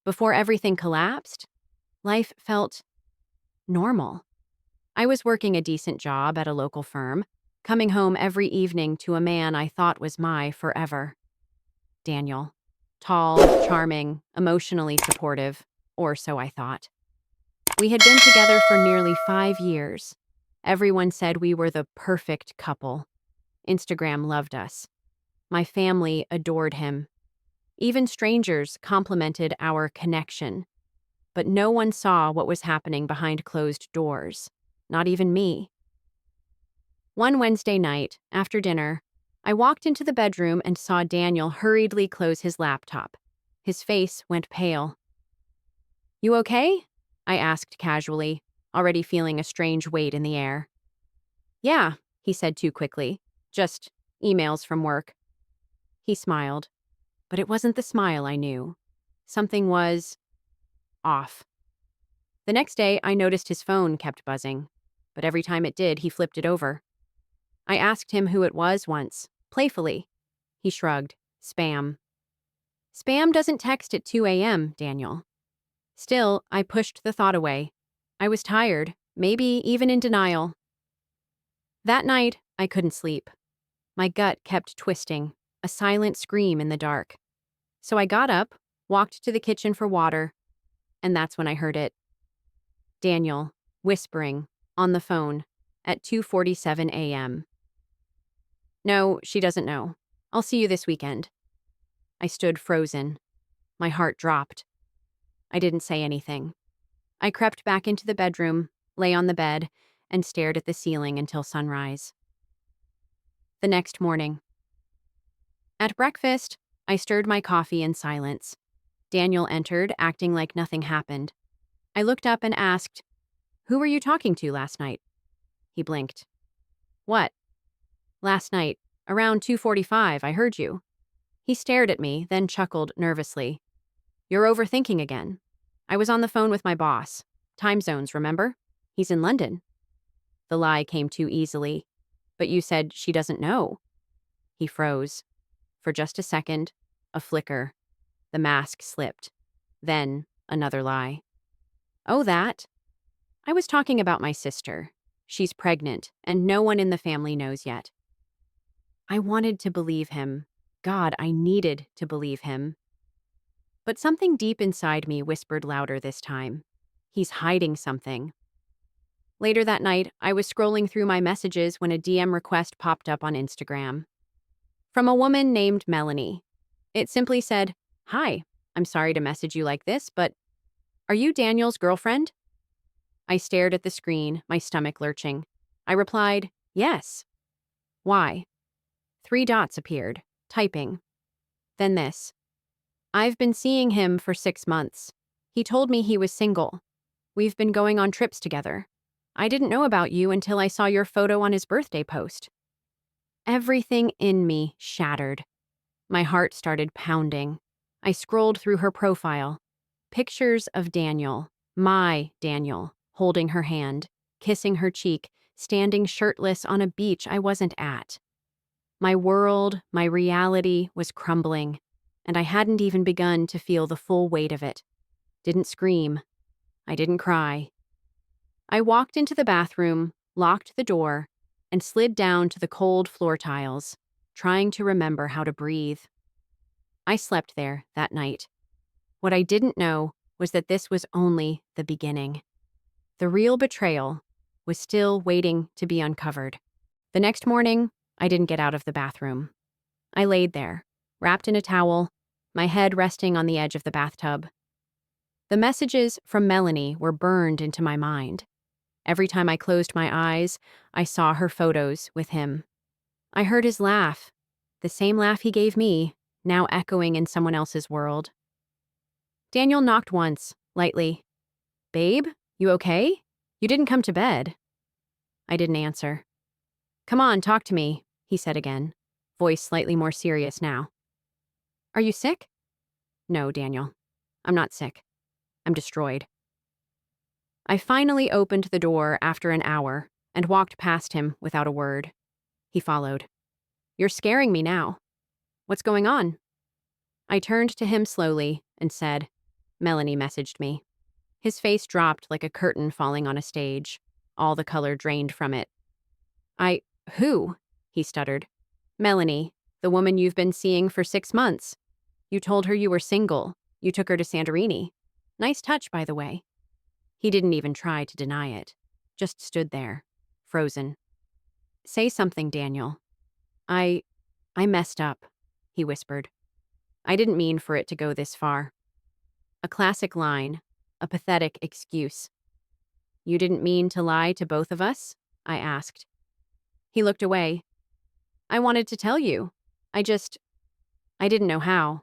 Before everything collapsed, life felt normal. I was working a decent job at a local firm, coming home every evening to a man I thought was my forever. Daniel. Tall, charming, emotionally supportive, or so I thought. We had been together for nearly 5 years. Everyone said we were the perfect couple. Instagram loved us. My family adored him. Even strangers complimented our connection. But no one saw what was happening behind closed doors. Not even me. One Wednesday night, after dinner, I walked into the bedroom and saw Daniel hurriedly close his laptop. His face went pale. "You okay?" I asked casually, already feeling a strange weight in the air. "Yeah," he said too quickly. "Just emails from work." He smiled, but it wasn't the smile I knew. Something was off. The next day, I noticed his phone kept buzzing, but every time it did, he flipped it over. I asked him who it was once, playfully. He shrugged. "Spam." "Spam doesn't text at 2 a.m., Daniel." Still, I pushed the thought away. I was tired, maybe even in denial. That night, I couldn't sleep. My gut kept twisting, a silent scream in the dark. So I got up, walked to the kitchen for water, and that's when I heard it. Daniel, whispering, on the phone, at 2:47 a.m. "No, she doesn't know. I'll see you this weekend." I stood frozen. My heart dropped. I didn't say anything. I crept back into the bedroom, lay on the bed, and stared at the ceiling until sunrise. The next morning. At breakfast, I stirred my coffee in silence. Daniel entered, acting like nothing happened. I looked up and asked, "Who were you talking to last night?" He blinked. "What?" "Last night, around 2:45, I heard you." He stared at me, then chuckled nervously. "You're overthinking again. I was on the phone with my boss. Time zones, remember? He's in London." The lie came too easily. "But you said she doesn't know." He froze. For just a second, a flicker. The mask slipped. Then, another lie. "Oh, that? I was talking about my sister. She's pregnant, and no one in the family knows yet." I wanted to believe him. God, I needed to believe him. But something deep inside me whispered louder this time. He's hiding something. Later that night, I was scrolling through my messages when a DM request popped up on Instagram. From a woman named Melanie. It simply said, "Hi, I'm sorry to message you like this, but are you Daniel's girlfriend?" I stared at the screen, my stomach lurching. I replied, "Yes." "Why?" 3 dots appeared, typing. Then this. "I've been seeing him for 6 months. He told me he was single. We've been going on trips together. I didn't know about you until I saw your photo on his birthday post." Everything in me shattered. My heart started pounding. I scrolled through her profile. Pictures of Daniel, my Daniel, holding her hand, kissing her cheek, standing shirtless on a beach I wasn't at. My world, my reality was crumbling, and I hadn't even begun to feel the full weight of it. Didn't scream. I didn't cry. I walked into the bathroom, locked the door, and slid down to the cold floor tiles, trying to remember how to breathe. I slept there that night. What I didn't know was that this was only the beginning. The real betrayal was still waiting to be uncovered. The next morning, I didn't get out of the bathroom. I laid there, wrapped in a towel, my head resting on the edge of the bathtub. The messages from Melanie were burned into my mind. Every time I closed my eyes, I saw her photos with him. I heard his laugh, the same laugh he gave me, now echoing in someone else's world. Daniel knocked once, lightly. "Babe, you okay? You didn't come to bed." I didn't answer. "Come on, talk to me," he said again, voice slightly more serious now. "Are you sick?" "No, Daniel. I'm not sick. I'm destroyed." I finally opened the door after an hour and walked past him without a word. He followed. "You're scaring me now. What's going on?" I turned to him slowly and said, Melanie messaged me. His face dropped like a curtain falling on a stage. All the color drained from it. I, who? He stuttered. Melanie, the woman you've been seeing for 6 months. You told her you were single. You took her to Santorini. Nice touch, by the way. He didn't even try to deny it. Just stood there, frozen. Say something, Daniel. I messed up, he whispered. I didn't mean for it to go this far. A classic line, a pathetic excuse. You didn't mean to lie to both of us? I asked. He looked away. I wanted to tell you. I didn't know how.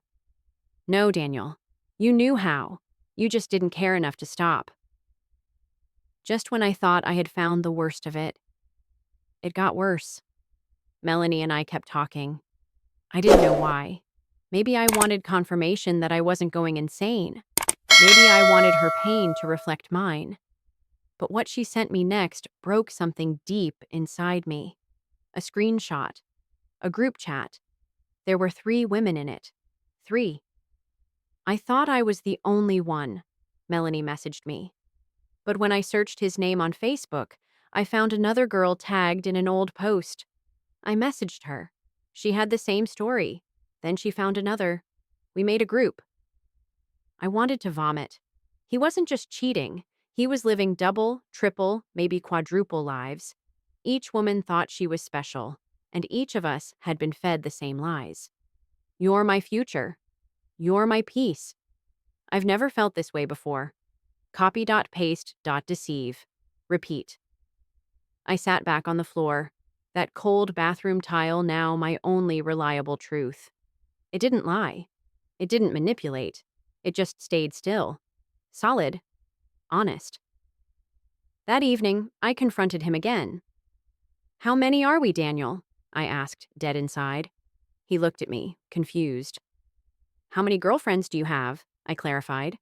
No, Daniel. You knew how. You just didn't care enough to stop. Just when I thought I had found the worst of it, it got worse. Melanie and I kept talking. I didn't know why. Maybe I wanted confirmation that I wasn't going insane. Maybe I wanted her pain to reflect mine. But what she sent me next broke something deep inside me. A screenshot. A group chat. There were 3 women in it. 3. I thought I was the only one, Melanie messaged me. But when I searched his name on Facebook, I found another girl tagged in an old post. I messaged her. She had the same story. Then she found another. We made a group. I wanted to vomit. He wasn't just cheating. He was living double, triple, maybe quadruple lives. Each woman thought she was special, and each of us had been fed the same lies. You're my future. You're my peace. I've never felt this way before. Copy.paste.deceive. Repeat. I sat back on the floor, that cold bathroom tile now my only reliable truth. It didn't lie. It didn't manipulate. It just stayed still. Solid. Honest. That evening, I confronted him again. How many are we, Daniel? I asked, dead inside. He looked at me, confused. How many girlfriends do you have? I clarified.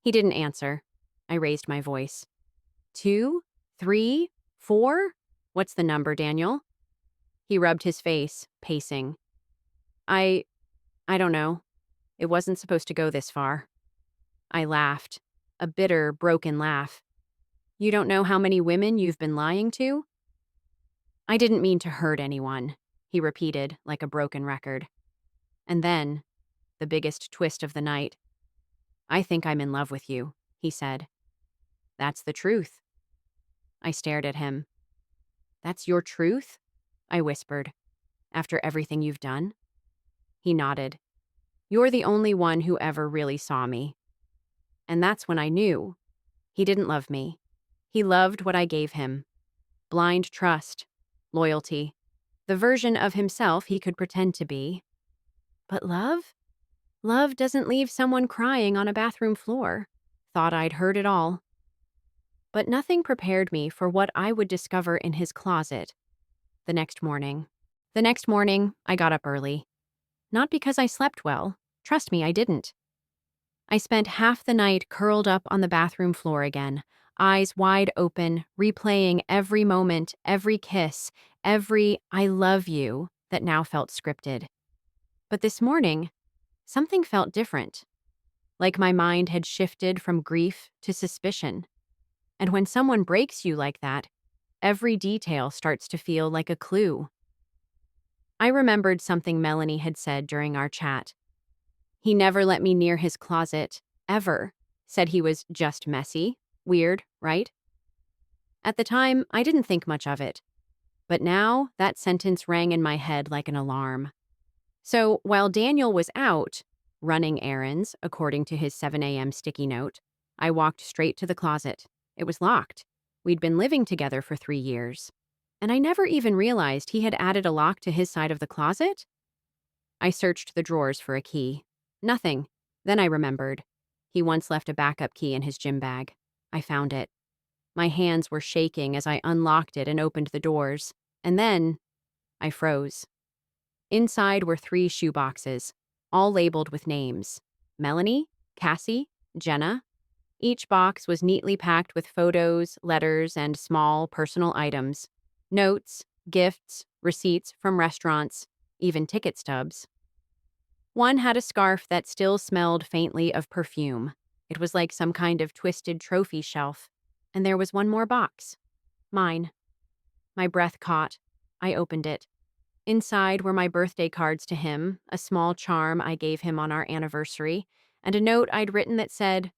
He didn't answer. I raised my voice. 2? 3? 4? What's the number, Daniel? He rubbed his face, pacing. I don't know. It wasn't supposed to go this far. I laughed, a bitter, broken laugh. You don't know how many women you've been lying to? I didn't mean to hurt anyone, he repeated like a broken record. And then, the biggest twist of the night. I think I'm in love with you, he said. That's the truth. I stared at him. That's your truth? I whispered. After everything you've done? He nodded. You're the only one who ever really saw me. And that's when I knew. He didn't love me. He loved what I gave him. Blind trust, loyalty, the version of himself he could pretend to be. But love? Love doesn't leave someone crying on a bathroom floor. Thought I'd heard it all. But nothing prepared me for what I would discover in his closet the next morning. The next morning, I got up early. Not because I slept well. Trust me, I didn't. I spent half the night curled up on the bathroom floor again, eyes wide open, replaying every moment, every kiss, every I love you that now felt scripted. But this morning, something felt different. Like my mind had shifted from grief to suspicion. And when someone breaks you like that, every detail starts to feel like a clue. I remembered something Melanie had said during our chat. He never let me near his closet, ever. Said he was just messy. Weird, right? At the time, I didn't think much of it. But now, that sentence rang in my head like an alarm. So, while Daniel was out, running errands, according to his 7 a.m. sticky note, I walked straight to the closet. It was locked. We'd been living together for 3 years. And I never even realized he had added a lock to his side of the closet. I searched the drawers for a key. Nothing. Then I remembered. He once left a backup key in his gym bag. I found it. My hands were shaking as I unlocked it and opened the doors. And then, I froze. Inside were 3 shoeboxes, all labeled with names. Melanie, Cassie, Jenna. Each box was neatly packed with photos, letters, and small personal items. Notes, gifts, receipts from restaurants, even ticket stubs. One had a scarf that still smelled faintly of perfume. It was like some kind of twisted trophy shelf. And there was one more box. Mine. My breath caught. I opened it. Inside were my birthday cards to him, a small charm I gave him on our anniversary, and a note I'd written that said,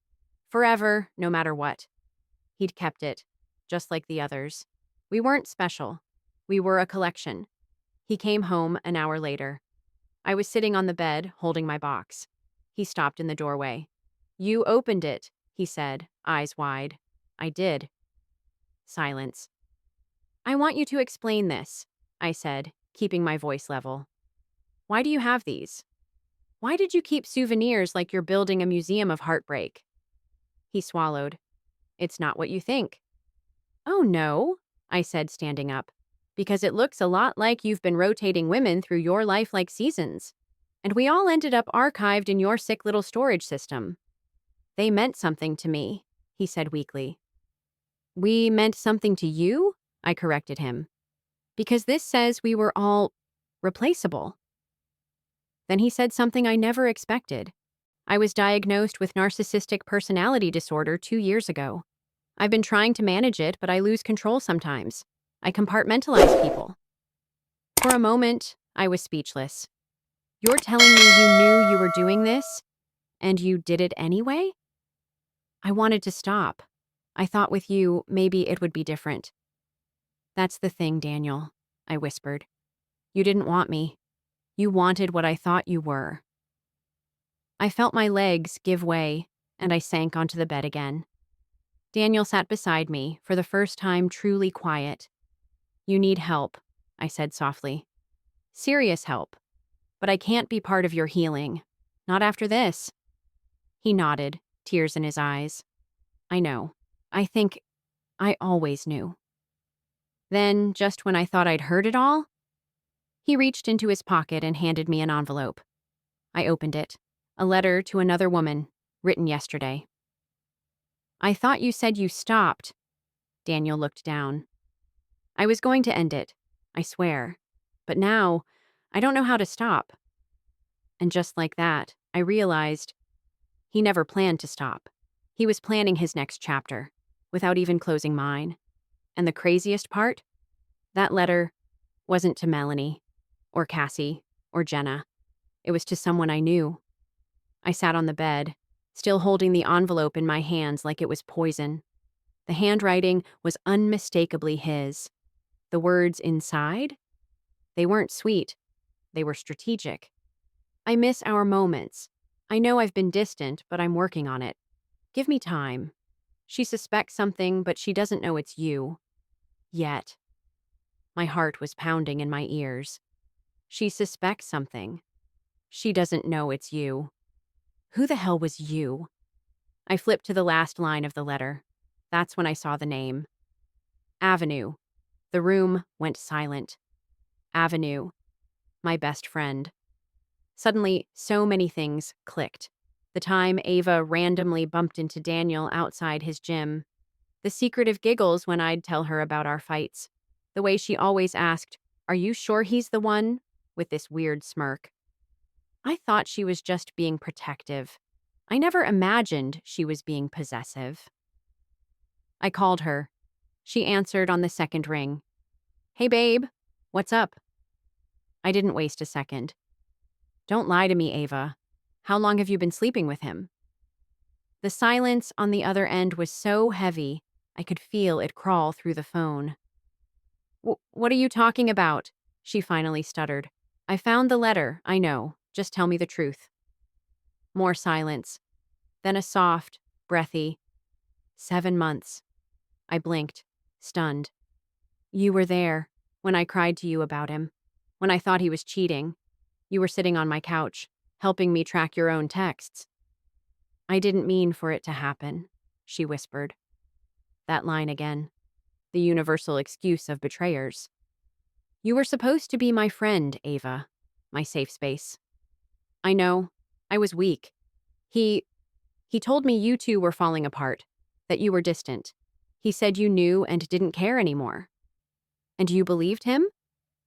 "Forever, no matter what." He'd kept it, just like the others. We weren't special. We were a collection. He came home an hour later. I was sitting on the bed, holding my box. He stopped in the doorway. "You opened it," he said, eyes wide. "I did." Silence. "I want you to explain this," I said, keeping my voice level. "Why do you have these? Why did you keep souvenirs like you're building a museum of heartbreak?" He swallowed. "It's not what you think." "Oh, no," I said, standing up. "Because it looks a lot like you've been rotating women through your life like seasons. And we all ended up archived in your sick little storage system." "They meant something to me," he said weakly. "We meant something to you?" I corrected him. "Because this says we were all replaceable." Then he said something I never expected. "I was diagnosed with narcissistic personality disorder 2 years ago. I've been trying to manage it, but I lose control sometimes. I compartmentalize people." For a moment, I was speechless. "You're telling me you knew you were doing this, and you did it anyway?" I wanted to stop. I thought with you, maybe it would be different. "That's the thing, Daniel," I whispered. "You didn't want me. You wanted what I thought you were." I felt my legs give way, and I sank onto the bed again. Daniel sat beside me, for the first time truly quiet. "You need help," I said softly. "Serious help. But I can't be part of your healing. Not after this." He nodded, tears in his eyes. "I know. I think I always knew." Then, just when I thought I'd heard it all, he reached into his pocket and handed me an envelope. I opened it. A letter to another woman, written yesterday. "I thought you said you stopped." Daniel looked down. "I was going to end it, I swear. But now, I don't know how to stop." And just like that, I realized he never planned to stop. He was planning his next chapter, without even closing mine. And the craziest part? That letter wasn't to Melanie, or Cassie, or Jenna. It was to someone I knew. I sat on the bed, still holding the envelope in my hands like it was poison. The handwriting was unmistakably his. The words inside? They weren't sweet. They were strategic. "I miss our moments. I know I've been distant, but I'm working on it. Give me time. She suspects something, but she doesn't know it's you. Yet." My heart was pounding in my ears. "She suspects something. She doesn't know it's you. Who the hell was you?" I flipped to the last line of the letter. That's when I saw the name. Avenue. The room went silent. Avenue. My best friend. Suddenly, so many things clicked. The time Ava randomly bumped into Daniel outside his gym. The secretive giggles when I'd tell her about our fights. The way she always asked, "Are you sure he's the one?" with this weird smirk. I thought she was just being protective. I never imagined she was being possessive. I called her. She answered on the second ring. "Hey, babe. What's up?" I didn't waste a second. "Don't lie to me, Ava. How long have you been sleeping with him?" The silence on the other end was so heavy, I could feel it crawl through the phone. What are you talking about?" she finally stuttered. "I found the letter, I know. Just tell me the truth." More silence. Then a soft, breathy, 7 months. I blinked, stunned. "You were there when I cried to you about him. When I thought he was cheating. You were sitting on my couch, helping me track your own texts." "I didn't mean for it to happen," she whispered. That line again. The universal excuse of betrayers. "You were supposed to be my friend, Ava. My safe space." "I know. I was weak. He told me you two were falling apart, that you were distant. He said you knew and didn't care anymore." "And you believed him?"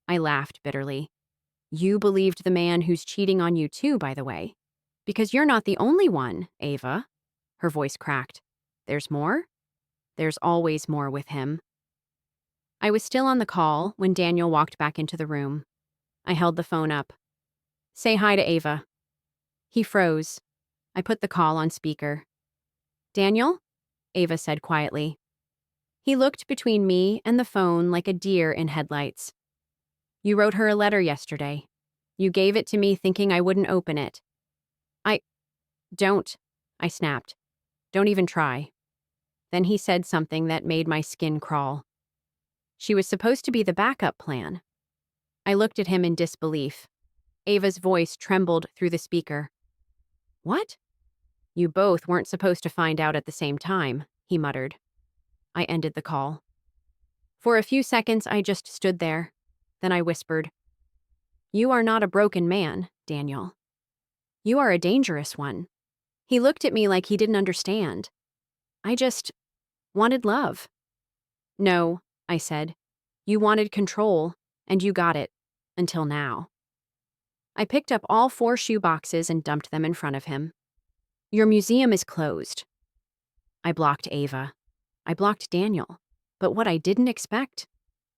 I laughed bitterly. "You believed the man who's cheating on you too, by the way. Because you're not the only one, Ava." Her voice cracked. There's more? There's always more with him. I was still on the call when Daniel walked back into the room. I held the phone up. Say hi to Ava. He froze. I put the call on speaker. Daniel? Ava said quietly. He looked between me and the phone like a deer in headlights. You wrote her a letter yesterday. You gave it to me thinking I wouldn't open it. Don't, I snapped. Don't even try. Then he said something that made my skin crawl. She was supposed to be the backup plan. I looked at him in disbelief. Ava's voice trembled through the speaker. What? You both weren't supposed to find out at the same time, he muttered. I ended the call. For a few seconds, I just stood there. Then I whispered, You are not a broken man, Daniel. You are a dangerous one. He looked at me like he didn't understand. I just wanted love. No, I said. You wanted control, and you got it. Until now. I picked up all 4 shoe boxes and dumped them in front of him. Your museum is closed. I blocked Ava. I blocked Daniel. But what I didn't expect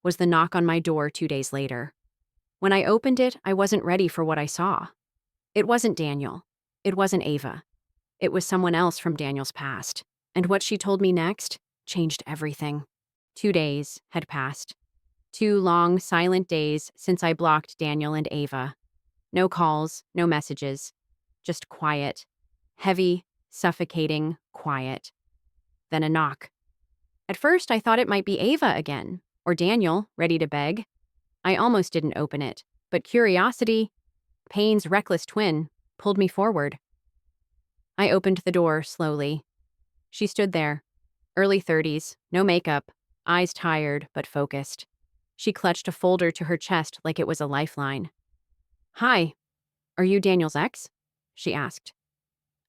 was the knock on my door 2 days later. When I opened it, I wasn't ready for what I saw. It wasn't Daniel. It wasn't Ava. It was someone else from Daniel's past. And what she told me next changed everything. 2 days had passed. 2 long, silent days since I blocked Daniel and Ava. No calls, no messages. Just quiet. Heavy, suffocating quiet. Then a knock. At first, I thought it might be Ava again, or Daniel, ready to beg. I almost didn't open it, but curiosity, pain's reckless twin, pulled me forward. I opened the door slowly. She stood there, early 30s, no makeup, eyes tired but focused. She clutched a folder to her chest like it was a lifeline. Hi, are you Daniel's ex? She asked.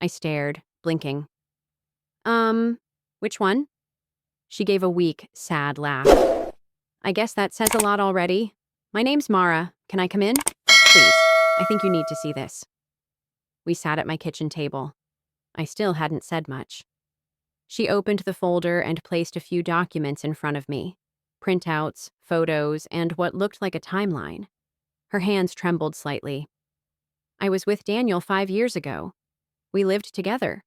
I stared, blinking. Which one? She gave a weak, sad laugh. I guess that says a lot already. My name's Mara. Can I come in? Please, I think you need to see this. We sat at my kitchen table. I still hadn't said much. She opened the folder and placed a few documents in front of me. Printouts, photos, and what looked like a timeline. Her hands trembled slightly. I was with Daniel 5 years ago. We lived together.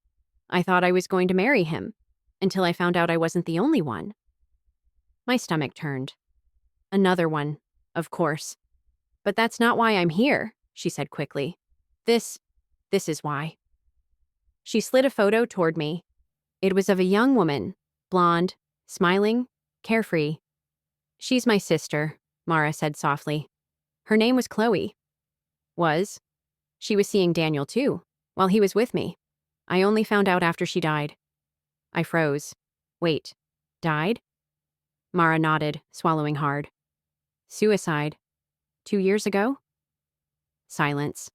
I thought I was going to marry him, until I found out I wasn't the only one. My stomach turned. Another one, of course. But that's not why I'm here, she said quickly. This is why. She slid a photo toward me. It was of a young woman, blonde, smiling, carefree. She's my sister, Mara said softly. Her name was Chloe. Was. She was seeing Daniel too, while he was with me. I only found out after she died. I froze. Wait, died? Mara nodded, swallowing hard. Suicide. 2 years ago? Silence.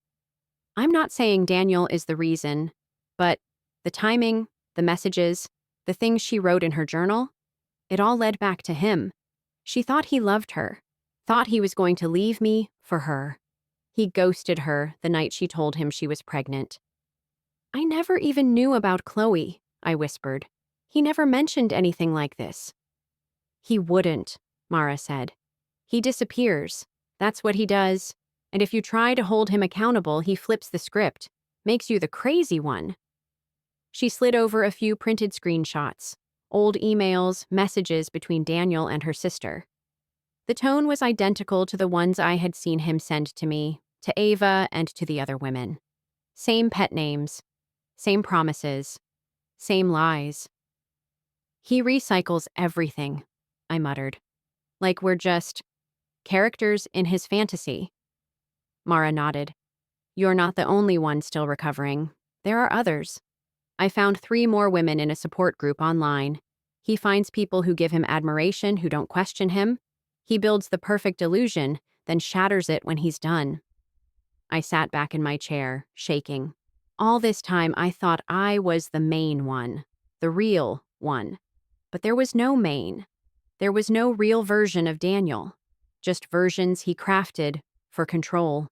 I'm not saying Daniel is the reason, but the timing, the messages, the things she wrote in her journal, it all led back to him. She thought he loved her, thought he was going to leave me for her. He ghosted her the night she told him she was pregnant. I never even knew about Chloe, I whispered. He never mentioned anything like this. He wouldn't, Mara said. He disappears. That's what he does. And if you try to hold him accountable, he flips the script, makes you the crazy one. She slid over a few printed screenshots, old emails, messages between Daniel and her sister. The tone was identical to the ones I had seen him send to me, to Ava, and to the other women. Same pet names, same promises, same lies. He recycles everything, I muttered. Like we're just characters in his fantasy. Mara nodded. You're not the only one still recovering. There are others. I found 3 more women in a support group online. He finds people who give him admiration, who don't question him. He builds the perfect illusion, then shatters it when he's done. I sat back in my chair, shaking. All this time, I thought I was the main one, the real one. But there was no main. There was no real version of Daniel, just versions he crafted for control.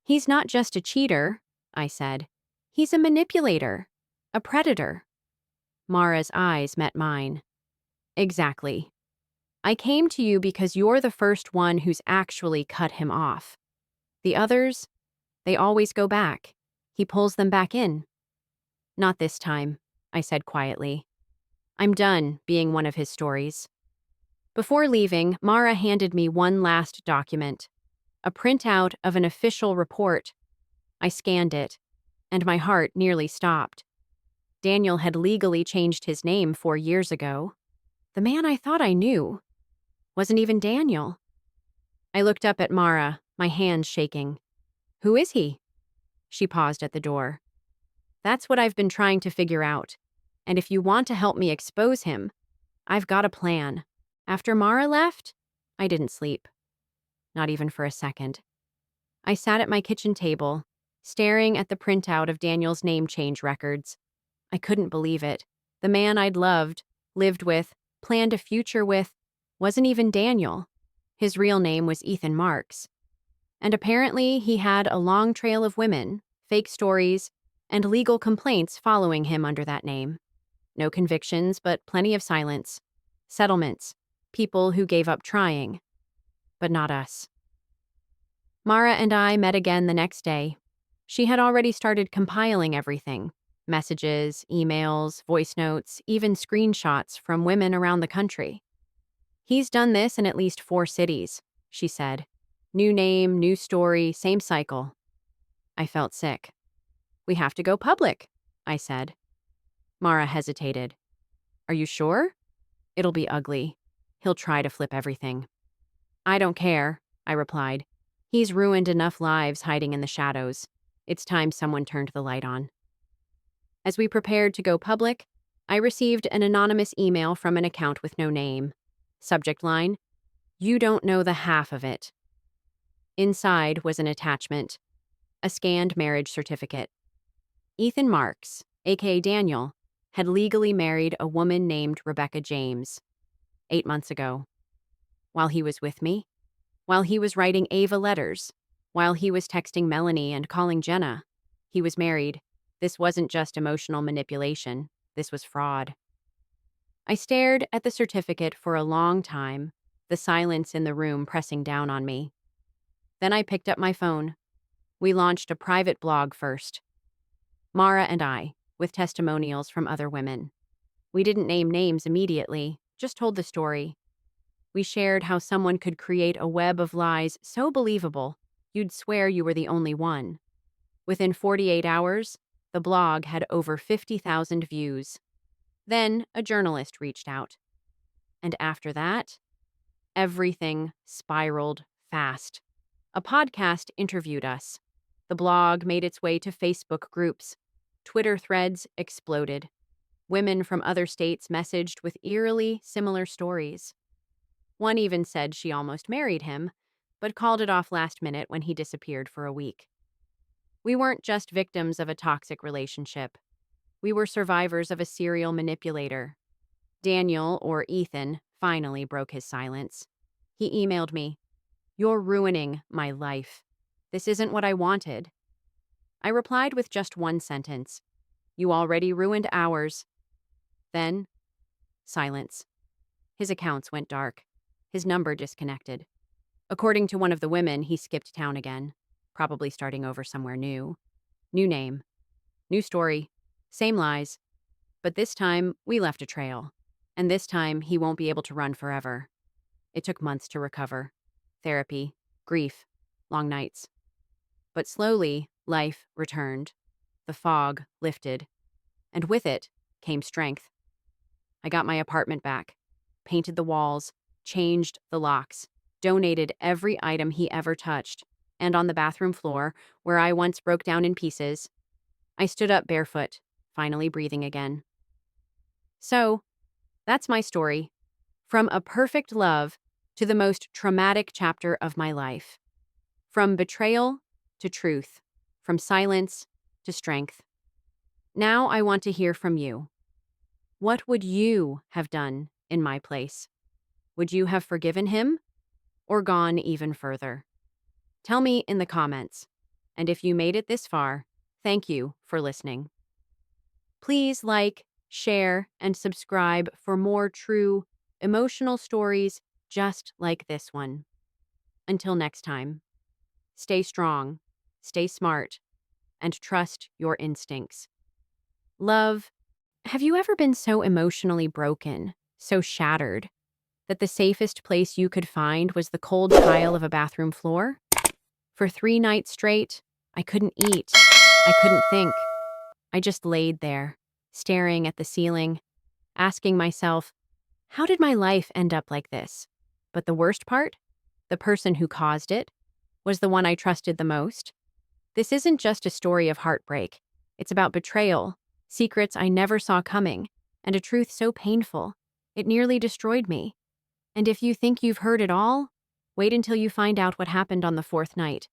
He's not just a cheater, I said. He's a manipulator, A predator. Mara's eyes met mine. Exactly. I came to you because you're the first one who's actually cut him off. The others, they always go back. He pulls them back in. Not this time, I said quietly. I'm done being one of his stories. Before leaving, Mara handed me one last document, a printout of an official report. I scanned it, and my heart nearly stopped. Daniel had legally changed his name 4 years ago. The man I thought I knew wasn't even Daniel. I looked up at Mara, my hands shaking. Who is he? She paused at the door. That's what I've been trying to figure out. And if you want to help me expose him, I've got a plan. After Mara left, I didn't sleep. Not even for a second. I sat at my kitchen table, staring at the printout of Daniel's name change records. I couldn't believe it. The man I'd loved, lived with, planned a future with, wasn't even Daniel. His real name was Ethan Marks. And apparently he had a long trail of women, fake stories, and legal complaints following him under that name. No convictions, but plenty of silence. Settlements. People who gave up trying. But not us. Mara and I met again the next day. She had already started compiling everything. Messages, emails, voice notes, even screenshots from women around the country. He's done this in at least 4 cities, she said. New name, new story, same cycle. I felt sick. We have to go public, I said. Mara hesitated. Are you sure? It'll be ugly. He'll try to flip everything. I don't care, I replied. He's ruined enough lives hiding in the shadows. It's time someone turned the light on. As we prepared to go public, I received an anonymous email from an account with no name. Subject line, "You don't know the half of it." Inside was an attachment, a scanned marriage certificate. Ethan Marks, aka Daniel, had legally married a woman named Rebecca James 8 months ago. While he was with me, while he was writing Ava letters, while he was texting Melanie and calling Jenna, he was married. This wasn't just emotional manipulation. This was fraud. I stared at the certificate for a long time, the silence in the room pressing down on me. Then I picked up my phone. We launched a private blog first. Mara and I, with testimonials from other women. We didn't name names immediately, just told the story. We shared how someone could create a web of lies so believable, you'd swear you were the only one. Within 48 hours, the blog had over 50,000 views. Then a journalist reached out. And after that, everything spiraled fast. A podcast interviewed us. The blog made its way to Facebook groups. Twitter threads exploded. Women from other states messaged with eerily similar stories. One even said she almost married him, but called it off last minute when he disappeared for a week. We weren't just victims of a toxic relationship. We were survivors of a serial manipulator. Daniel, or Ethan, finally broke his silence. He emailed me, "You're ruining my life. This isn't what I wanted." I replied with just one sentence, "You already ruined ours." Then, silence. His accounts went dark. His number disconnected. According to one of the women, he skipped town again, probably starting over somewhere new. New name. New story. Same lies. But this time, we left a trail. And this time, he won't be able to run forever. It took months to recover. Therapy, grief, long nights. But slowly, life returned. The fog lifted. And with it came strength. I got my apartment back, painted the walls, changed the locks, donated every item he ever touched, and on the bathroom floor, where I once broke down in pieces, I stood up barefoot, finally breathing again. So, that's my story. From a perfect love to the most traumatic chapter of my life. From betrayal to truth. From silence to strength. Now I want to hear from you. What would you have done in my place? Would you have forgiven him or gone even further? Tell me in the comments. And if you made it this far, thank you for listening. Please like, share, and subscribe for more true, emotional stories just like this one. Until next time, stay strong, stay smart, and trust your instincts. Love, have you ever been so emotionally broken, so shattered, that the safest place you could find was the cold tile of a bathroom floor? For 3 nights straight, I couldn't eat. I couldn't think. I just laid there, staring at the ceiling, asking myself, how did my life end up like this? But the worst part? The person who caused it was the one I trusted the most. This isn't just a story of heartbreak. It's about betrayal, secrets I never saw coming, and a truth so painful, it nearly destroyed me. And if you think you've heard it all, wait until you find out what happened on the fourth night.